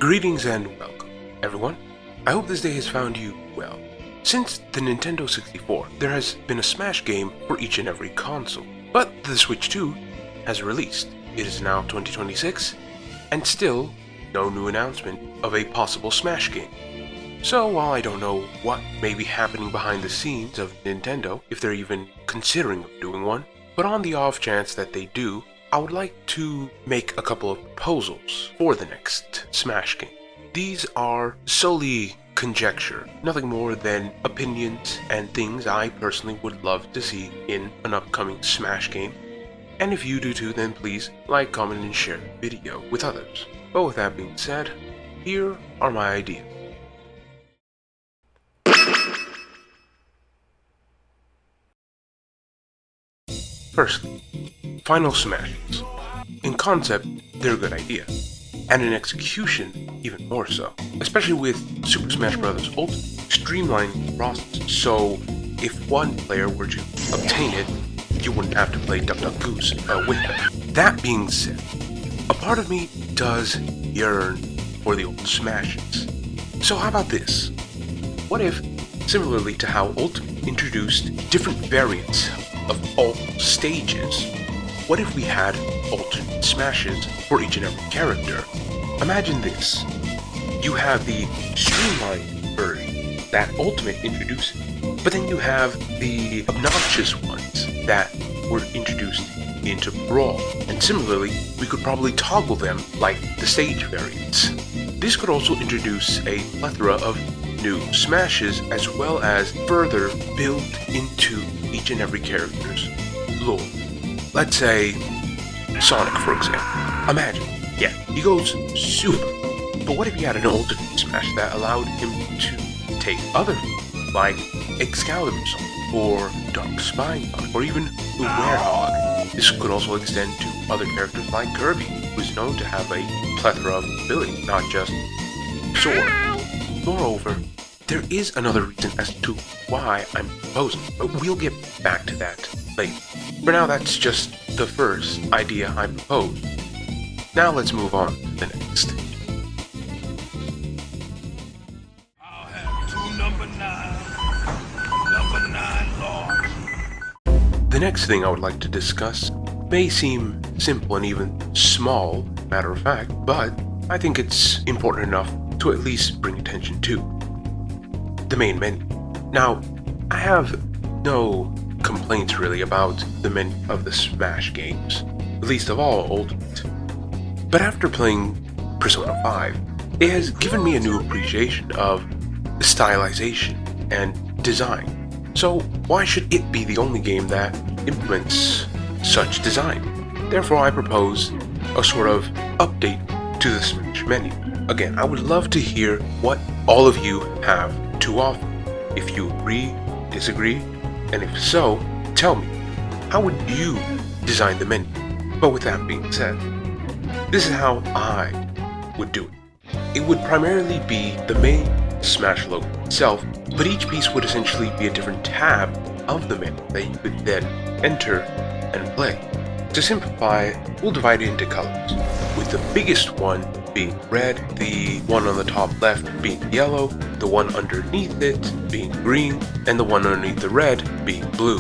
Greetings and welcome, everyone. I hope this day has found you well. Since the Nintendo 64, there has been a Smash game for each and every console, but the Switch 2 has released. It is now 2026, and still no new announcement of a possible Smash game. So while I don't know what may be happening behind the scenes of Nintendo, if they're even considering of doing one, but on the off chance that they do, I would like to make a couple of proposals for the next Smash game. These are solely conjecture, nothing more than opinions and things I personally would love to see in an upcoming Smash game. And if you do too, then please like, comment, and share the video with others. But with that being said, here are my ideas. Firstly, Final Smashes. In concept, they're a good idea, and in execution, even more so. Especially with Super Smash Bros. Ultimate, streamlining the process, so if one player were to obtain it, you wouldn't have to play Duck Duck Goose with them. That being said, a part of me does yearn for the old Smashes. So how about this? What if, similarly to how Ultimate introduced different variants of all stages, what if we had alternate Smashes for each and every character? Imagine this. You have the streamlined version that Ultimate introduced, but then you have the obnoxious ones that were introduced into Brawl. And similarly, we could probably toggle them like the stage variants. This could also introduce a plethora of new Smashes as well as further build into each and every character's lore. Let's say Sonic, for example. Imagine, he goes super, but what if you had an alternate Smash that allowed him to take other forms, like Excalibur Sonic, or Dark Spine Sonic, or even the Werehog? This could also extend to other characters like Kirby, who is known to have a plethora of ability, not just sword. Moreover, there is another reason as to why I'm proposing, but we'll get back to that later. For now, that's just the first idea I proposed. Now let's move on to the next. I'll have two number 9 large. The next thing I would like to discuss may seem simple and even small, matter of fact, but I think it's important enough to at least bring attention to. The main menu. Now, I have no complaints really about the menu of the Smash games, least of all Ultimate. But after playing Persona 5, it has given me a new appreciation of stylization and design. So why should it be the only game that implements such design? Therefore, I propose a sort of update to the Smash menu. Again, I would love to hear what all of you have to offer. If you agree, disagree, and if so, tell me, how would you design the menu? But with that being said, this is how I would do it. It would primarily be the main Smash logo itself, but each piece would essentially be a different tab of the menu that you could then enter and play. To simplify, we'll divide it into colors, with the biggest one being red, the one on the top left being yellow, the one underneath it being green, and the one underneath the red being blue.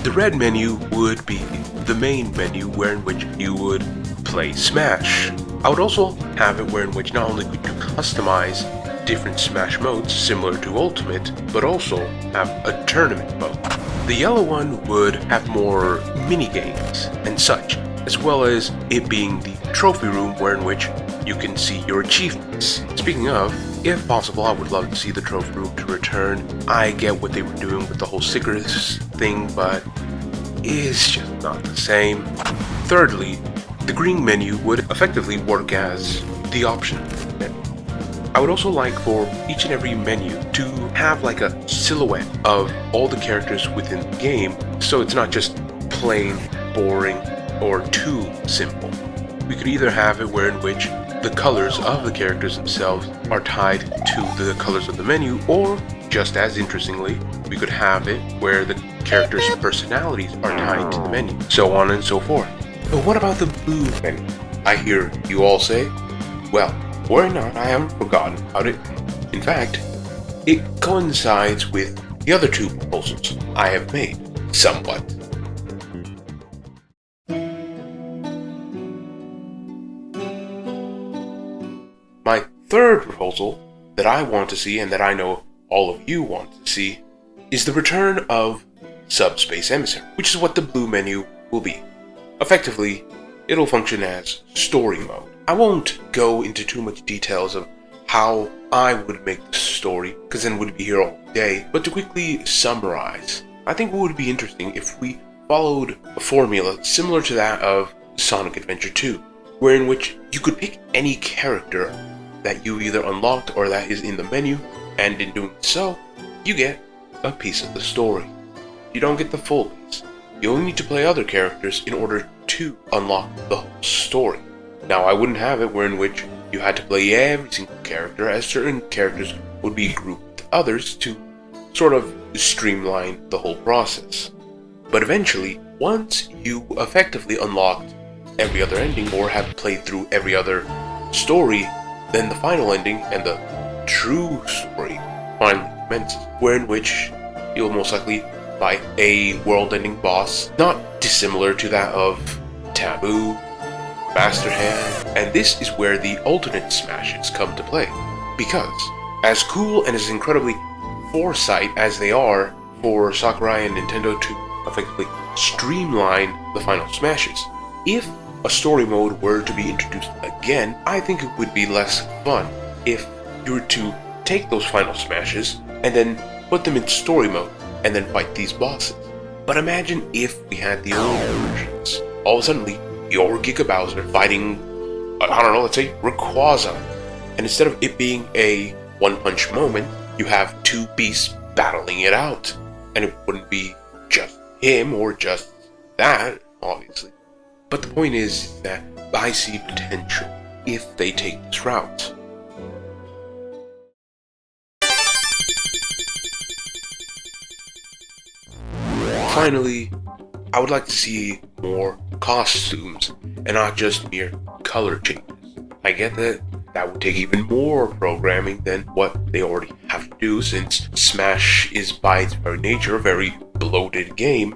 The red menu would be the main menu wherein which you would play Smash. I would also have it wherein which not only could you customize different Smash modes similar to Ultimate, but also have a tournament mode. The yellow one would have more mini games and such, as well as it being the trophy room wherein which you can see your achievements. Speaking of, if possible, I would love to see the trophy room to return. I get what they were doing with the whole stickers thing, but it's just not the same. Thirdly, the green menu would effectively work as the option menu. I would also like for each and every menu to have like a silhouette of all the characters within the game, so it's not just plain, boring, or too simple. We could either have it wherein which the colors of the characters themselves are tied to the colors of the menu, or, just as interestingly, we could have it where the characters' personalities are tied to the menu, so on and so forth. But what about the blue menu? I hear you all say, well, Worry not, I haven't forgotten about it. In fact, it coincides with the other two proposals I have made, somewhat. My third proposal that I want to see, and that I know all of you want to see, is the return of Subspace Emissary, which is what the blue menu will be. Effectively, it'll function as story mode. I won't go into too much details of how I would make the story, because then we'd be here all day, but to quickly summarize, I think it would be interesting if we followed a formula similar to that of Sonic Adventure 2, wherein which you could pick any character that you either unlocked or that is in the menu, and in doing so, you get a piece of the story. You don't get the full piece. You only need to play other characters in order to unlock the whole story. Now, I wouldn't have it wherein which you had to play every single character, as certain characters would be grouped with others to sort of streamline the whole process. But eventually, once you effectively unlocked every other ending or have played through every other story, then the final ending and the true story finally commences, wherein which you'll most likely fight a world-ending boss, not dissimilar to that of Taboo, Master Hand, and this is where the alternate smashes come to play. Because, as cool and as incredibly foresight as they are for Sakurai and Nintendo to effectively streamline the final smashes, if a story mode were to be introduced again, I think it would be less fun if you were to take those final smashes and then put them in story mode and then fight these bosses. But imagine if we had the old versions. All of a sudden, you're Giga Bowser fighting, I don't know, let's say Rayquaza. And instead of it being a one-punch moment, you have two beasts battling it out. And it wouldn't be just him or just that, obviously. But the point is that I see potential if they take this route. Finally, I would like to see more costumes and not just mere color changes. I get that that would take even more programming than what they already have to do, since Smash is by its very nature a very bloated game.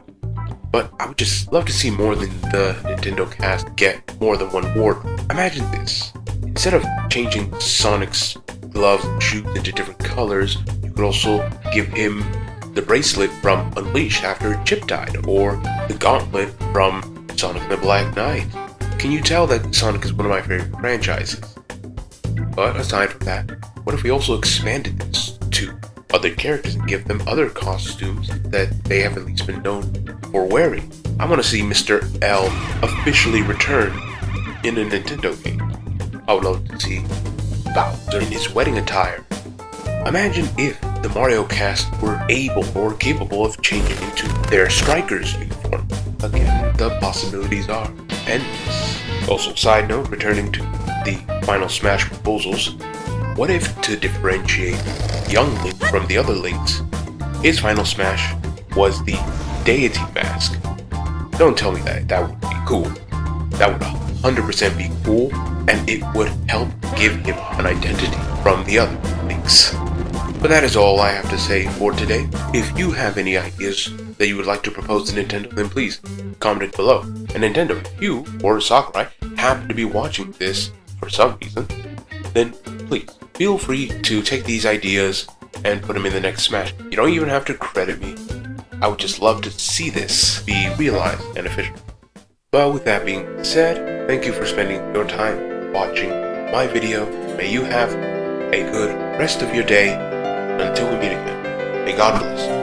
But I would just love to see more than the Nintendo cast get more than one wardrobe. Imagine this. Instead of changing Sonic's gloves and shoes into different colors, you could also give him the bracelet from Unleashed after Chip died, or the gauntlet from Sonic and the Black Knight. Can you tell that Sonic is one of my favorite franchises? But aside from that, what if we also expanded this to other characters and give them other costumes that they have at least been known for wearing? I want to see Mr. L officially return in a Nintendo game. I would love to see Bowser in his wedding attire. Imagine if the Mario cast were able or capable of changing into their Strikers uniform. Again, the possibilities are endless. Also, side note, returning to the final Smash proposals, what if, to differentiate young Link from the other Links, his final Smash was the Deity Mask? Don't tell me that would be cool. That would 100% be cool, and it would help give him an identity from the other Links. But that is all I have to say for today. If you have any ideas that you would like to propose to Nintendo, then please comment it below. And Nintendo, if you or Sakurai happen to be watching this for some reason, then please feel free to take these ideas and put them in the next Smash. You don't even have to credit me. I would just love to see this be realized and official. But with that being said, thank you for spending your time watching my video. May you have a good rest of your day. Until we meet again, may God bless.